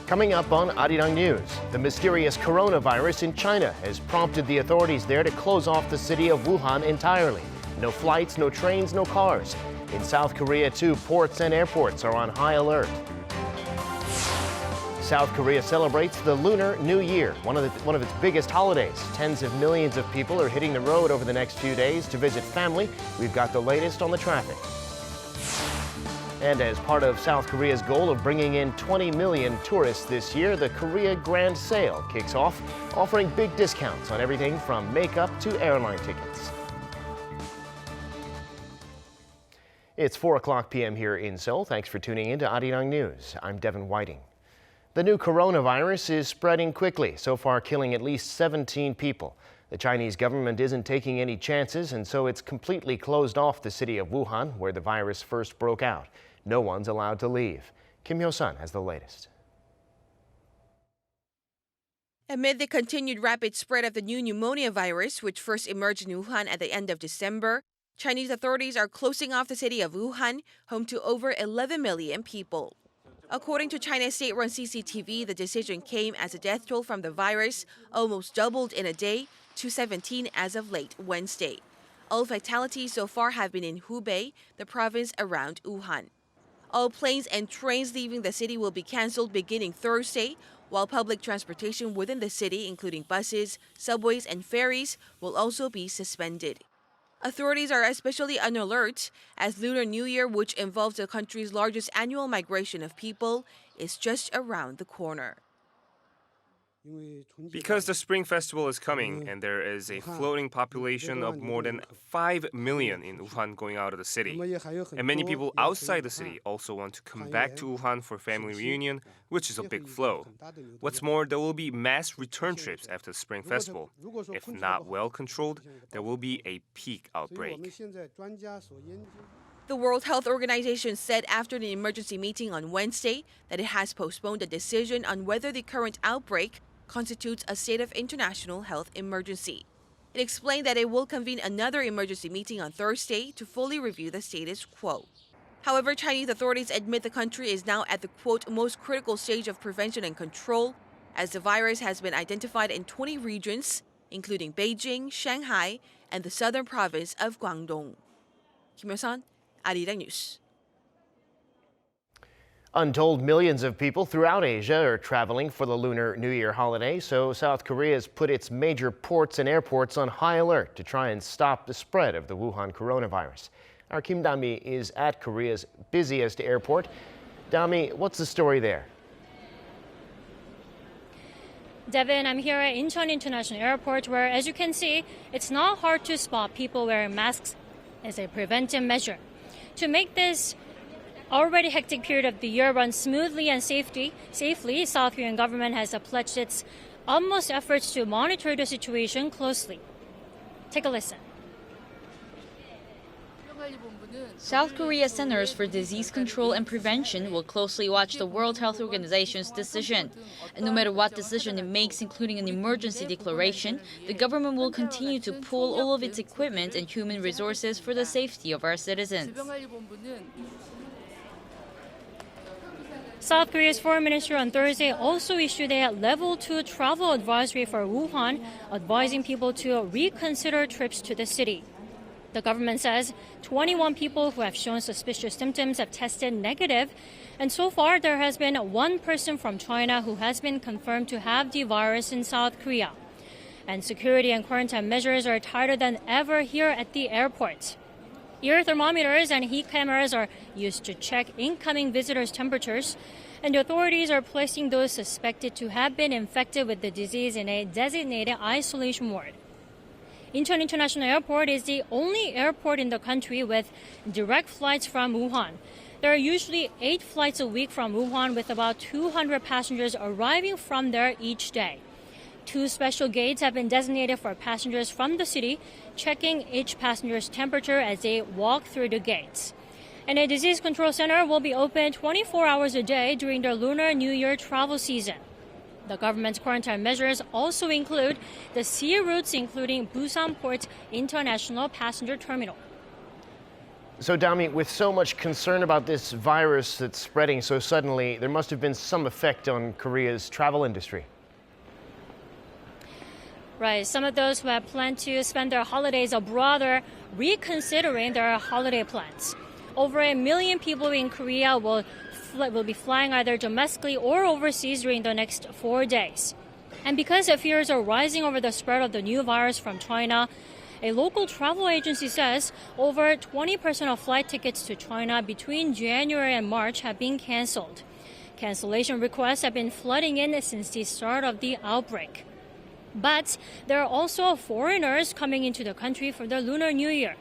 Coming up on Arirang News, the mysterious coronavirus in China has prompted the authorities there to close off the city of Wuhan entirely. No flights, no trains, no cars. In South Korea, too, ports and airports are on high alert. South Korea celebrates the Lunar New Year, one of its biggest holidays. Tens of millions of people are hitting the road over the next few days to visit family. We've got the latest on the traffic. And as part of South Korea's goal of bringing in 20 million tourists this year, the Korea Grand Sale kicks off, offering big discounts on everything from makeup to airline tickets. It's 4:00 p.m. here in Seoul. Thanks for tuning in to Arirang News. I'm Devin Whiting. The new coronavirus is spreading quickly, so far killing at least 17 people. The Chinese government isn't taking any chances, and so it's completely closed off the city of Wuhan, where the virus first broke out. No one's allowed to leave. Kim Hyo-sun has the latest. Amid the continued rapid spread of the new pneumonia virus, which first emerged in Wuhan at the end of December, Chinese authorities are closing off the city of Wuhan, home to over 11 million people. According to China's state-run CCTV, the decision came as the death toll from the virus almost doubled in a day to 17 as of late Wednesday. All fatalities so far have been in Hubei, the province around Wuhan. All planes and trains leaving the city will be cancelled beginning Thursday, while public transportation within the city, including buses, subways, and ferries, will also be suspended. Authorities are especially on alert as Lunar New Year, which involves the country's largest annual migration of people, is just around the corner. Because the Spring Festival is coming and there is a floating population of more than 5 million in Wuhan going out of the city. And many people outside the city also want to come back to Wuhan for family reunion, which is a big flow. What's more, there will be mass return trips after the Spring Festival. If not well controlled, there will be a peak outbreak. The World Health Organization said after the emergency meeting on Wednesday that it has postponed a decision on whether the current outbreak constitutes a state of international health emergency. It explained that it will convene another emergency meeting on Thursday to fully review the status quo. However, Chinese authorities admit the country is now at the, quote, most critical stage of prevention and control, as the virus has been identified in 20 regions, including Beijing, Shanghai, and the southern province of Guangdong. Kim Hyo-sun, Arirang News. Untold millions of people throughout Asia are traveling for the Lunar New Year holiday, so South Korea has put its major ports and airports on high alert to try and stop the spread of the Wuhan coronavirus. Our Kim Dami is at Korea's busiest airport. Dami, what's the story there? Devin, I'm here at Incheon International Airport, where, as you can see, it's not hard to spot people wearing masks as a preventive measure. To make this already hectic period of the year run smoothly and safely, South Korean government has pledged its utmost efforts to monitor the situation closely. Take a listen. South Korea Centers for Disease Control and Prevention will closely watch the World Health Organization's decision. And no matter what decision it makes, including an emergency declaration, the government will continue to pool all of its equipment and human resources for the safety of our citizens. South Korea's foreign minister on Thursday also issued a level 2 travel advisory for Wuhan, advising people to reconsider trips to the city. The government says 21 people who have shown suspicious symptoms have tested negative, and so far there has been one person from China who has been confirmed to have the virus in South Korea. And security and quarantine measures are tighter than ever here at the airport. Ear thermometers and heat cameras are used to check incoming visitors' temperatures, and authorities are placing those suspected to have been infected with the disease in a designated isolation ward. Incheon International Airport is the only airport in the country with direct flights from Wuhan. There are usually 8 flights a week from Wuhan, with about 200 passengers arriving from there each day. 2 special gates have been designated for passengers from the city, checking each passenger's temperature as they walk through the gates. And a disease control center will be open 24 hours a day during the Lunar New Year travel season. The government's quarantine measures also include the sea routes, including Busan Port International Passenger Terminal. So, Dami, with so much concern about this virus that's spreading so suddenly, there must have been some effect on Korea's travel industry. Right. Some of those who had planned to spend their holidays abroad are reconsidering their holiday plans. Over 1 million people in Korea will be flying either domestically or overseas during the next 4 days. And because fears are rising over the spread of the new virus from China, a local travel agency says over 20% of flight tickets to China between January and March have been canceled. Cancellation requests have been flooding in since the start of the outbreak. But there are also foreigners coming into the country for the Lunar New Year.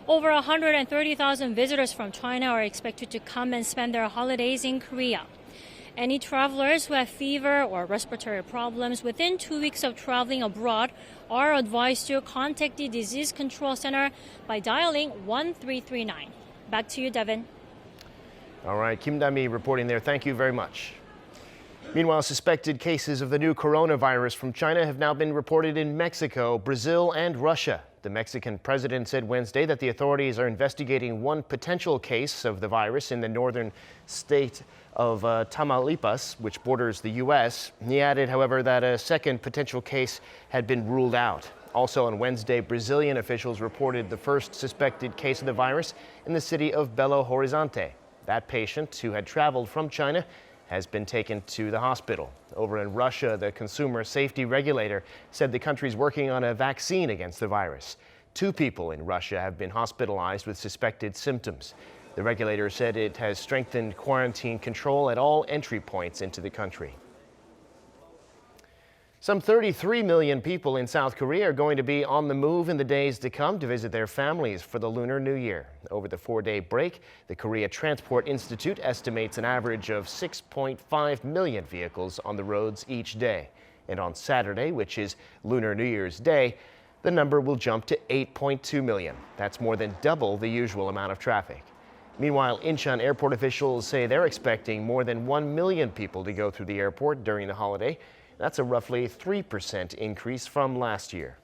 Over 130,000 visitors from China are expected to come and spend their holidays in Korea. Any travelers who have fever or respiratory problems within 2 weeks of traveling abroad are advised to contact the Disease Control Center by dialing 1339. Back to you, Devin. All right, Kim Dami reporting there. Thank you very much. Meanwhile, suspected cases of the new coronavirus from China have now been reported in Mexico, Brazil, and Russia. The Mexican president said Wednesday that the authorities are investigating one potential case of the virus in the northern state of Tamaulipas, which borders the U.S. He added, however, that a second potential case had been ruled out. Also on Wednesday, Brazilian officials reported the first suspected case of the virus in the city of Belo Horizonte. That patient, who had traveled from China, has been taken to the hospital. Over in Russia, the consumer safety regulator said the country's working on a vaccine against the virus. 2 people in Russia have been hospitalized with suspected symptoms. The regulator said it has strengthened quarantine control at all entry points into the country. Some 33 million people in South Korea are going to be on the move in the days to come to visit their families for the Lunar New Year. Over the 4-day break, the Korea Transport Institute estimates an average of 6.5 million vehicles on the roads each day. And on Saturday, which is Lunar New Year's Day, the number will jump to 8.2 million. That's more than double the usual amount of traffic. Meanwhile, Incheon airport officials say they're expecting more than 1 million people to go through the airport during the holiday. That's a roughly 3% increase from last year.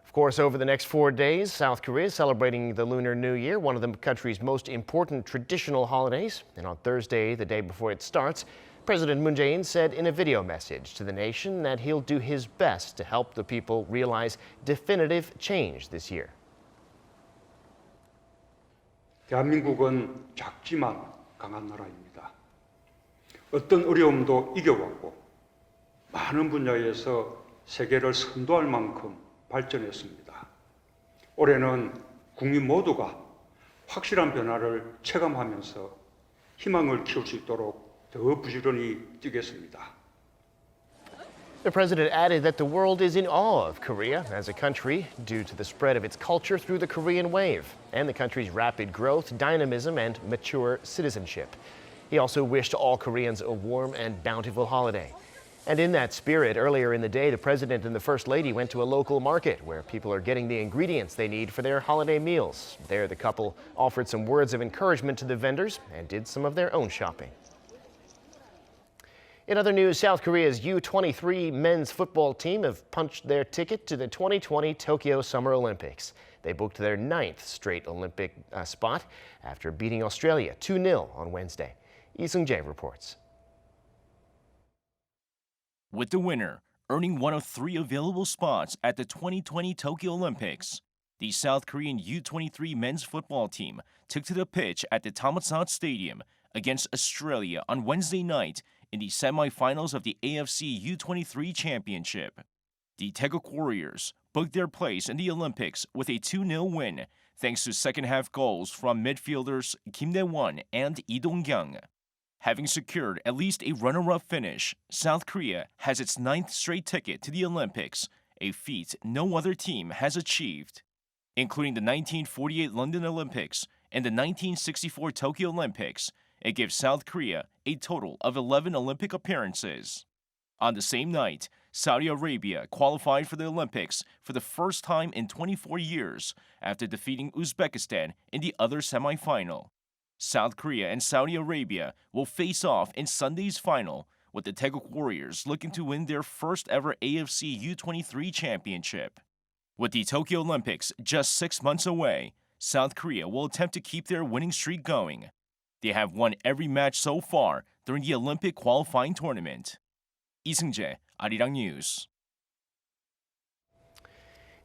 Of course, over the next 4 days, South Korea is celebrating the Lunar New Year, one of the country's most important traditional holidays. And on Thursday, the day before it starts, President Moon Jae-in said in a video message to the nation that he'll do his best to help the people realize definitive change this year. 대한민국은 작지만 강한 나라입니다. 어떤 어려움도 이겨왔고 많은 분야에서 세계를 선도할 만큼 발전했습니다. 올해는 국민 모두가 확실한 변화를 체감하면서 희망을 키울 수 있도록 더 부지런히 뛰겠습니다. The president added that the world is in awe of Korea as a country due to the spread of its culture through the Korean wave and the country's rapid growth, dynamism, and mature citizenship. He also wished all Koreans a warm and bountiful holiday. And in that spirit, earlier in the day, the president and the first lady went to a local market where people are getting the ingredients they need for their holiday meals. There, the couple offered some words of encouragement to the vendors and did some of their own shopping. In other news, South Korea's U23 men's football team have punched their ticket to the 2020 Tokyo Summer Olympics. They booked their 9th straight Olympic spot after beating Australia 2-0 on Wednesday. Lee Seung-jae reports. With the winner earning one of 3 available spots at the 2020 Tokyo Olympics, the South Korean U23 men's football team took to the pitch at the Thammasat Stadium against Australia on Wednesday night in the semifinals of the AFC U23 Championship. The Taeguk Warriors booked their place in the Olympics with a 2-0 win thanks to second-half goals from midfielders Kim Dae-won and Lee Dong-kyung. Having secured at least a runner-up finish, South Korea has its 9th straight ticket to the Olympics, a feat no other team has achieved. Including the 1948 London Olympics and the 1964 Tokyo Olympics, it gives South Korea a total of 11 Olympic appearances. On the same night, Saudi Arabia qualified for the Olympics for the first time in 24 years after defeating Uzbekistan in the other semifinal. South Korea and Saudi Arabia will face off in Sunday's final, with the Taeguk Warriors looking to win their first ever AFC U23 championship. With the Tokyo Olympics just 6 months away, South Korea will attempt to keep their winning streak going. They have won every match so far during the Olympic qualifying tournament. 이승재, Arirang News.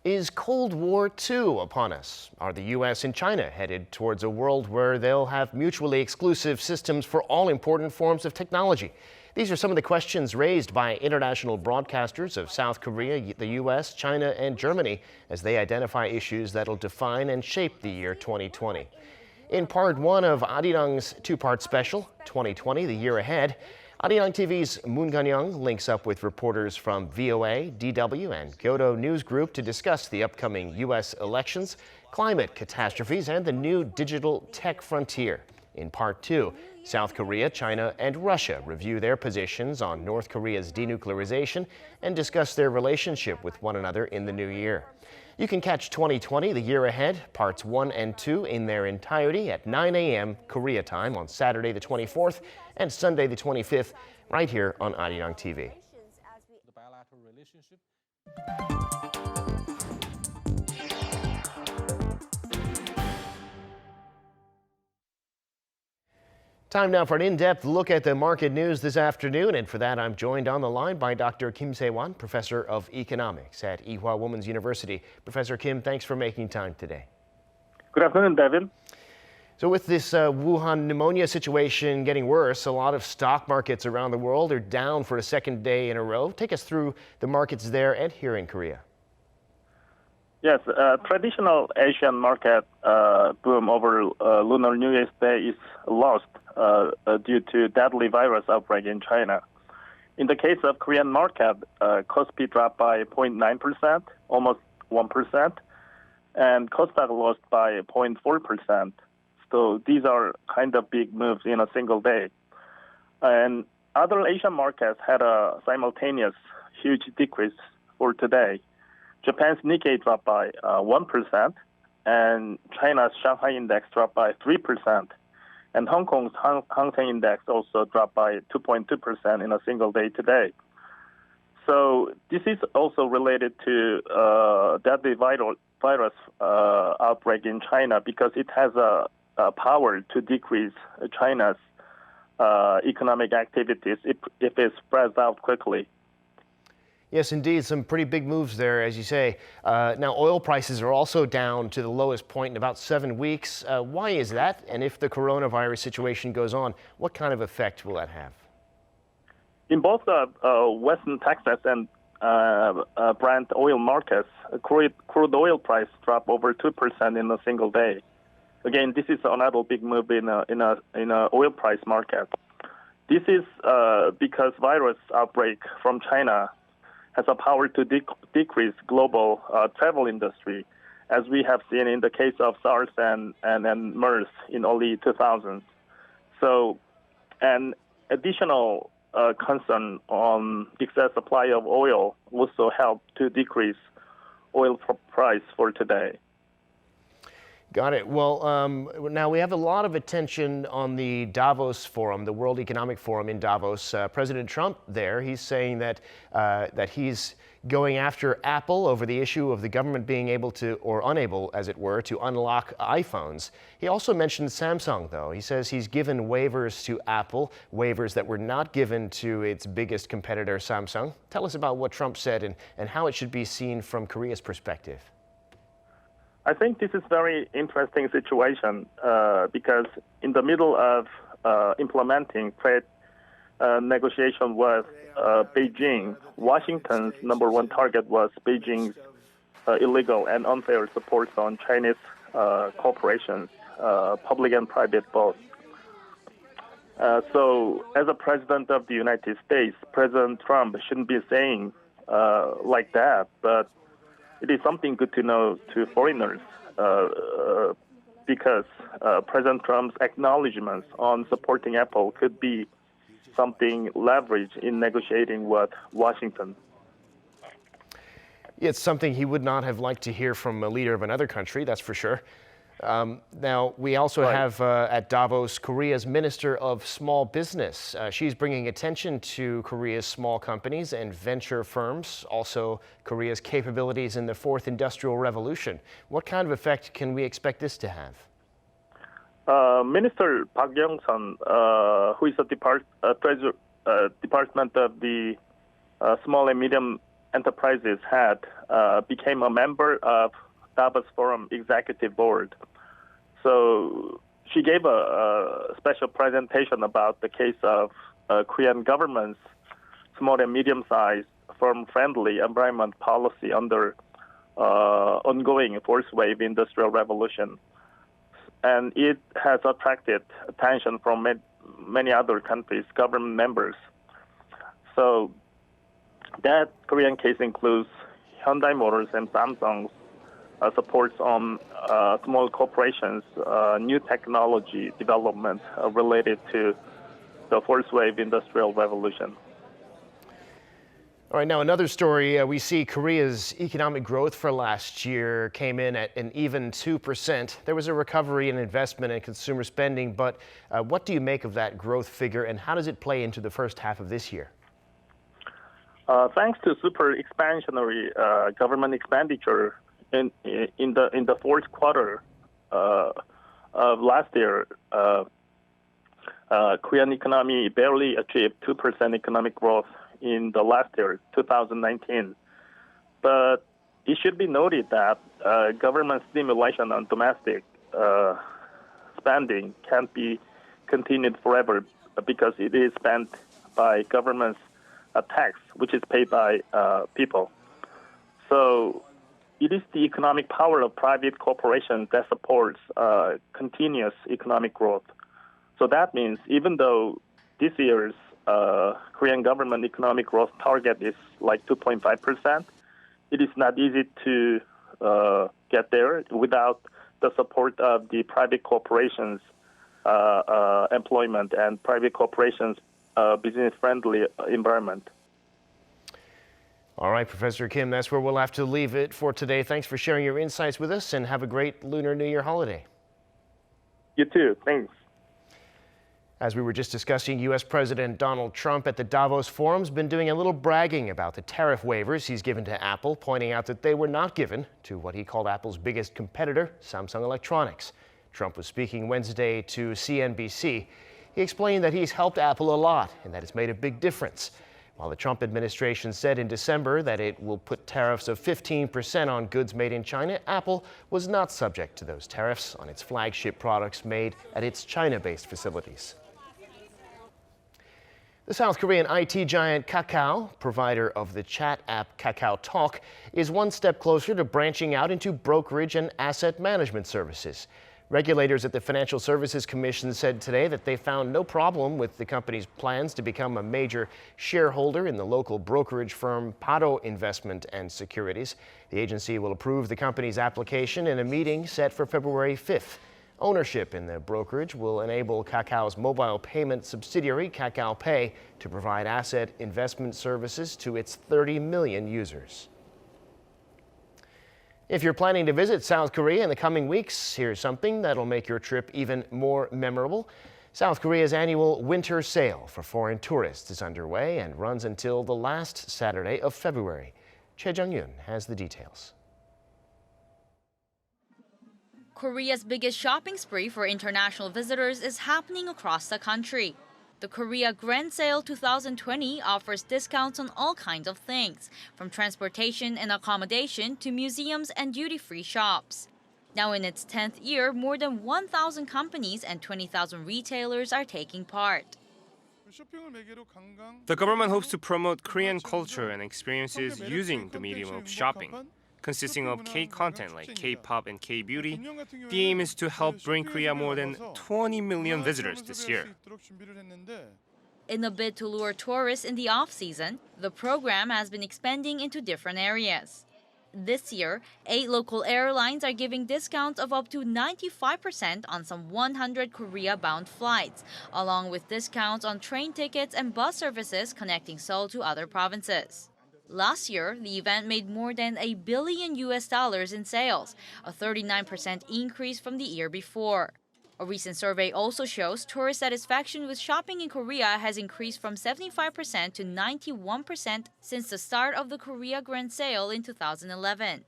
Is Cold War II upon us? Are the U.S. and China headed towards a world where they'll have mutually exclusive systems for all important forms of technology? These are some of the questions raised by international broadcasters of South Korea, the U.S., China, and Germany as they identify issues that'll define and shape the year 2020. In part one of Arirang's two-part special, 2020, the year ahead, Arirang TV's Moon Gan-young links up with reporters from VOA, DW, and Kyodo News Group to discuss the upcoming U.S. elections, climate catastrophes, and the new digital tech frontier. In part two, South Korea, China, and Russia review their positions on North Korea's denuclearization and discuss their relationship with one another in the new year. You can catch 2020, the year ahead, parts 1 and 2 in their entirety at 9 a.m. Korea time on Saturday the 24th and Sunday the 25th, right here on Arirang TV. Time now for an in-depth look at the market news this afternoon, and for that I'm joined on the line by Dr. Kim Se-wan, Professor of Economics at Ewha Women's University. Professor Kim, thanks for making time today. Good afternoon, David. So with this Wuhan pneumonia situation getting worse, a lot of stock markets around the world are down for a second day in a row. Take us through the markets there and here in Korea. Yes, traditional Asian market boom over Lunar New Year's Day is lost due to deadly virus outbreak in China. In the case of Korean market, Kospi dropped by 0.9%, almost 1%, and Kosdaq lost by 0.4%. So these are kind of big moves in a single day. And other Asian markets had a simultaneous huge decrease for today. Japan's Nikkei dropped by 1%, and China's Shanghai index dropped by 3%, and Hong Kong's Hang Seng index also dropped by 2.2% in a single day today. So this is also related to deadly virus outbreak in China because it has a power to decrease China's economic activities if it spreads out quickly. Yes, indeed, some pretty big moves there, as you say. Now, oil prices are also down to the lowest point in about 7 weeks. Why is that? And if the coronavirus situation goes on, what kind of effect will that have? In both Western Texas and Brent oil markets, crude oil price dropped over 2% in a single day. Again, this is another big move in a oil price market. This is because virus outbreak from China has a power to decrease global travel industry, as we have seen in the case of SARS and MERS in early 2000s. So, an additional concern on excess supply of oil also helped to decrease oil price for today. Got it. Well, now we have a lot of attention on the Davos Forum, the World Economic Forum in Davos. President Trump there, he's saying that he's going after Apple over the issue of the government being able to, or unable, as it were, to unlock iPhones. He also mentioned Samsung, though. He says he's given waivers to Apple, waivers that were not given to its biggest competitor, Samsung. Tell us about what Trump said and how it should be seen from Korea's perspective. I think this is a very interesting situation because in the middle of implementing trade negotiation with Beijing, Washington's number one target was Beijing's illegal and unfair supports on Chinese corporations, public and private both. So as a president of the United States, President Trump shouldn't be saying like that, but it is something good to know to foreigners because President Trump's acknowledgments on supporting Apple could be something leveraged in negotiating with Washington. It's something he would not have liked to hear from a leader of another country, that's for sure. Now, we also have at Davos Korea's Minister of Small Business. She's bringing attention to Korea's small companies and venture firms, also Korea's capabilities in the fourth industrial revolution. What kind of effect can we expect this to have? Minister Park Young-sun, who is the Department of the Small and Medium Enterprises head, became a member of Davos Forum Executive Board. So she gave a special presentation about the case of Korean government's small and medium-sized firm-friendly environment policy under ongoing fourth wave industrial revolution. And it has attracted attention from many other countries' government members. So that Korean case includes Hyundai Motors and Samsung's supports on small corporations, new technology development related to the fourth wave industrial revolution. All right, now another story. We see Korea's economic growth for last year came in at an even 2%. There was a recovery in investment and consumer spending, but what do you make of that growth figure, and how does it play into the first half of this year? Thanks to super expansionary government expenditure in the fourth quarter of last year, Korean economy barely achieved 2% economic growth in the last year, 2019. But it should be noted that government stimulation on domestic spending can't be continued forever because it is spent by government's tax, which is paid by people. So it is the economic power of private corporations that supports continuous economic growth. So that means even though this year's Korean government economic growth target is like 2.5%, it is not easy to get there without the support of the private corporations' employment and private corporations' business-friendly environment. All right, Professor Kim, that's where we'll have to leave it for today. Thanks for sharing your insights with us, and have a great Lunar New Year holiday. You too. Thanks. As we were just discussing, U.S. President Donald Trump at the Davos Forum's been doing a little bragging about the tariff waivers he's given to Apple, pointing out that they were not given to what he called Apple's biggest competitor, Samsung Electronics. Trump was speaking Wednesday to CNBC. He explained that he's helped Apple a lot and that it's made a big difference. While the Trump administration said in December that it will put tariffs of 15% on goods made in China, Apple was not subject to those tariffs on its flagship products made at its China-based facilities. The South Korean IT giant Kakao, provider of the chat app Kakao Talk, is one step closer to branching out into brokerage and asset management services. Regulators at the Financial Services Commission said today that they found no problem with the company's plans to become a major shareholder in the local brokerage firm Pado Investment and Securities. The agency will approve the company's application in a meeting set for February 5th. Ownership in the brokerage will enable Kakao's mobile payment subsidiary, KakaoPay, to provide asset investment services to its 30 million users. If you're planning to visit South Korea in the coming weeks, here's something that'll make your trip even more memorable. South Korea's annual winter sale for foreign tourists is underway and runs until the last Saturday of February. Choi Jung-yoon has the details. Korea's biggest shopping spree for international visitors is happening across the country. The Korea Grand Sale 2020 offers discounts on all kinds of things, from transportation and accommodation to museums and duty-free shops. Now in its 10th year, more than 1,000 companies and 20,000 retailers are taking part. The government hopes to promote Korean culture and experiences using the medium of shopping. Consisting of K-content like K-pop and K-beauty, the aim is to help bring Korea more than 20 million visitors this year. In a bid to lure tourists in the off-season, the program has been expanding into different areas. This year, 8 local airlines are giving discounts of up to 95% on some 100 Korea-bound flights, along with discounts on train tickets and bus services connecting Seoul to other provinces. Last year, the event made more than $1 billion in sales, a 39% increase from the year before. A recent survey also shows tourist satisfaction with shopping in Korea has increased from 75% to 91% since the start of the Korea Grand Sale in 2011.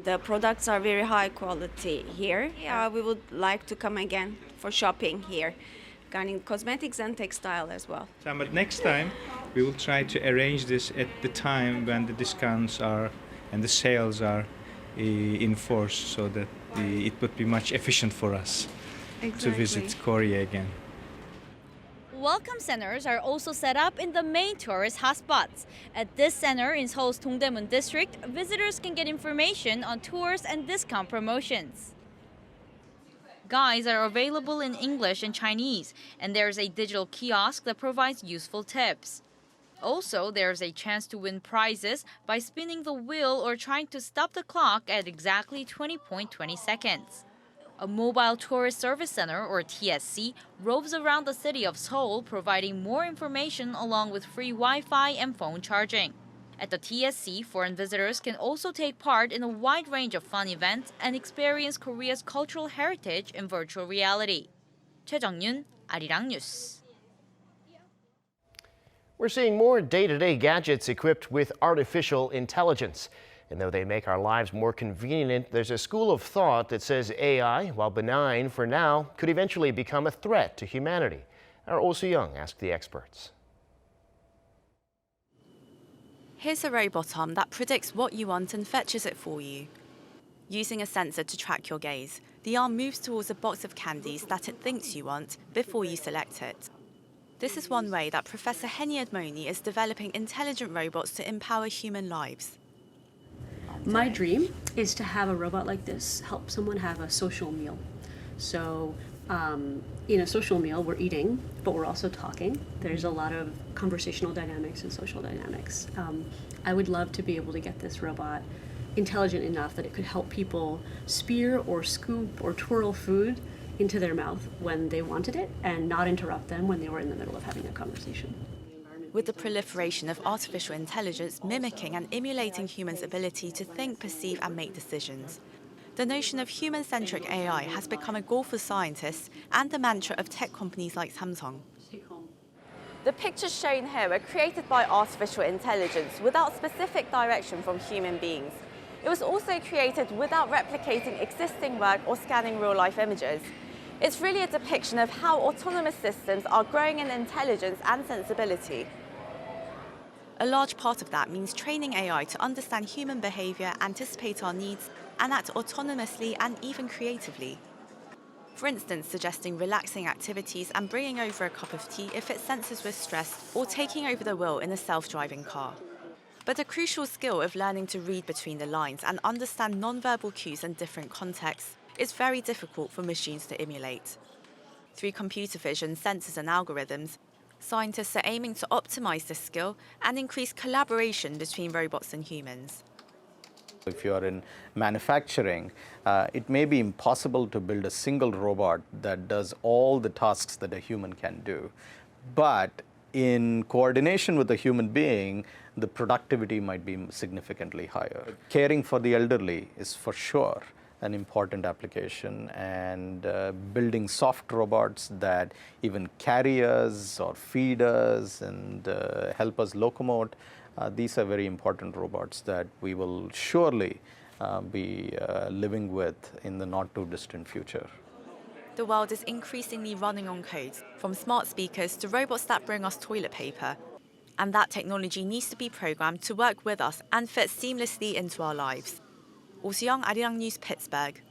The products are very high quality here. We would like to come again for shopping here, regarding cosmetics and textile as well. But next time, we will try to arrange this at the time when the discounts are and the sales are in force, so that it would be much efficient for us to visit Korea again. Welcome centers are also set up in the main tourist hotspots. At this center in Seoul's Dongdaemun district, visitors can get information on tours and discount promotions. Guides are available in English and Chinese, and there's a digital kiosk that provides useful tips. Also, there's a chance to win prizes by spinning the wheel or trying to stop the clock at exactly 20.20 seconds. A mobile tourist service center, or TSC, roves around the city of Seoul, providing more information along with free Wi-Fi and phone charging. At the TSC, foreign visitors can also take part in a wide range of fun events and experience Korea's cultural heritage in virtual reality. 최정윤, Arirang News. We're seeing more day-to-day gadgets equipped with artificial intelligence. And though they make our lives more convenient, there's a school of thought that says AI, while benign for now, could eventually become a threat to humanity. Our Oh Soo-young asked the experts. Here's a robot arm that predicts what you want and fetches it for you. Using a sensor to track your gaze, the arm moves towards a box of candies that it thinks you want before you select it. This is one way that Professor Henny Edmoni is developing intelligent robots to empower human lives. My dream is to have a robot like this help someone have a social meal. So in a social meal, we're eating, but we're also talking. There's a lot of conversational dynamics and social dynamics. I would love to be able to get this robot intelligent enough that it could help people spear or scoop or twirl food into their mouth when they wanted it and not interrupt them when they were in the middle of having a conversation. With the proliferation of artificial intelligence mimicking and emulating humans' ability to think, perceive and make decisions, the notion of human-centric AI has become a goal for scientists and the mantra of tech companies like Samsung. The pictures shown here were created by artificial intelligence without specific direction from human beings. It was also created without replicating existing work or scanning real-life images. It's really a depiction of how autonomous systems are growing in intelligence and sensibility. A large part of that means training AI to understand human behavior, anticipate our needs, and act autonomously and even creatively. For instance, suggesting relaxing activities and bringing over a cup of tea if it senses we're stressed, or taking over the wheel in a self-driving car. But the crucial skill of learning to read between the lines and understand non-verbal cues in different contexts is very difficult for machines to emulate. Through computer vision, sensors and algorithms, scientists are aiming to optimize this skill and increase collaboration between robots and humans. If you are in manufacturing, it may be impossible to build a single robot that does all the tasks that a human can do. But in coordination with a human being, the productivity might be significantly higher. Caring for the elderly is for sure an important application, and building soft robots that even carry us or feed us and help us locomote, these are very important robots that we will surely be living with in the not too distant future. The world is increasingly running on codes, from smart speakers to robots that bring us toilet paper. And that technology needs to be programmed to work with us and fit seamlessly into our lives. Oh Soo-young, Arirang News, Pittsburgh.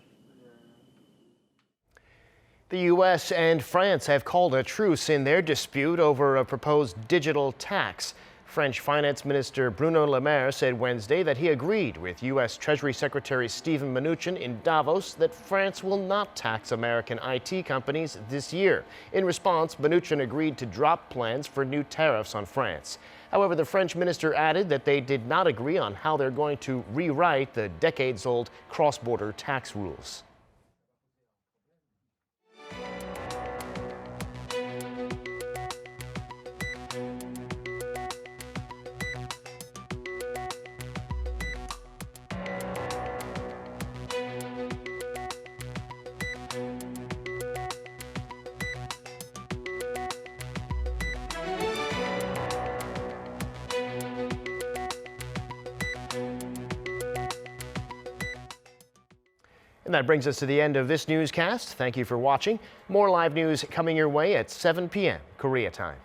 The U.S. and France have called a truce in their dispute over a proposed digital tax. French Finance Minister Bruno Le Maire said Wednesday that he agreed with U.S. Treasury Secretary Steven Mnuchin in Davos that France will not tax American IT companies this year. In response, Mnuchin agreed to drop plans for new tariffs on France. However, the French minister added that they did not agree on how they're going to rewrite the decades-old cross-border tax rules. And that brings us to the end of this newscast. Thank you for watching. More live news coming your way at 7 p.m. Korea time.